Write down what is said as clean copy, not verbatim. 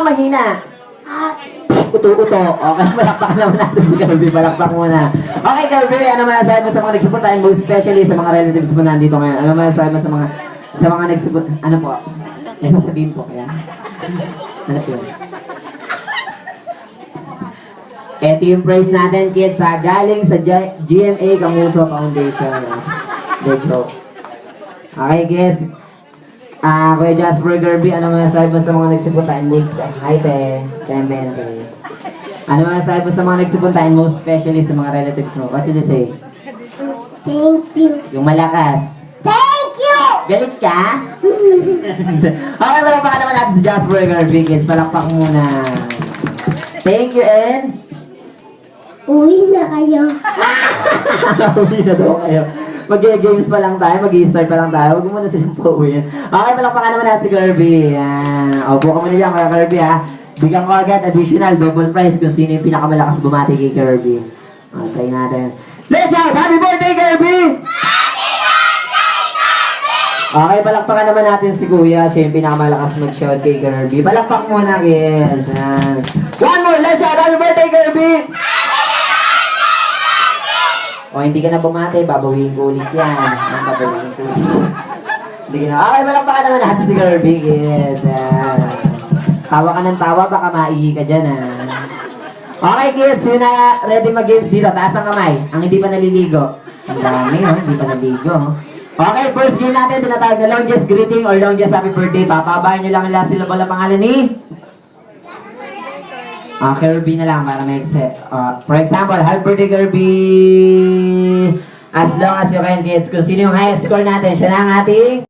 Mahina. Uto-uto. Okay, palakpakan naman natin si Kirby. Palakpak muna. Okay, Kirby, ano masasabi mo sa mga nagsuportahin mo, especially sa mga relatives mo nandito ngayon? Ano masasabi mo sa mga nagsuportahin? Ano po? May sasabihin po kaya? Ano po yun? Ito yung praise natin, kids, ha? Galing sa GMA Kamuso Foundation. The joke. Okay, kids. Kuya Jasper Kirby, ano masasabi mo sa mga nagsuportahin mo? Hi, te. Tembente. Ano masasabi mo sa mga nagsuportahin mo, especially sa mga relatives mo? What did you say? Thank you. Yung malakas. Thank you! Galit ka? Okay, palakpakan naman natin si Jasper Kirby, kids. Palakpak muna. Thank you, and... Uwi na kayo. Uwi na daw kayo. Mag-games pa lang tayo, mag-i-start pa lang tayo. Huwag mo muna silang pauwiin. Okay, palakpakan naman natin si Kirby. Opo ka muna dyan, kaya Kirby, ha. Bigyan ko agad additional double prize kung sino yung pinakamalakas bumati kay Kirby. Try natin. Let's shout! Happy birthday, Kirby! Okay, palakpakan naman natin si Kuya. Siya yung pinakamalakas mag-shout kay Kirby. Palakpak muna, kids. One more, let's shout! Happy birthday, Kirby! O, hindi ka na bumati, babawiin ko ulit yan. Ang babawiin ko ulit. Hindi ka na. Okay, palakpakan naman natin si Kirby, kids. Tawa ka ng tawa, baka maihi ka dyan, Okay, kids, yun na ready mag-games dito. Taas ang kamay. Ang hindi pa naliligo. Ang dami, hindi pa naliligo. Okay, first game natin, tinatawag na longest greeting or longest happy birthday. Papabayan nyo lang yung last syllable ang pangalan ni... Kirby na lang para may for example, happy birthday, Kirby! As long as you can, kids. Kung sino yung highest score natin, siya na ang ating...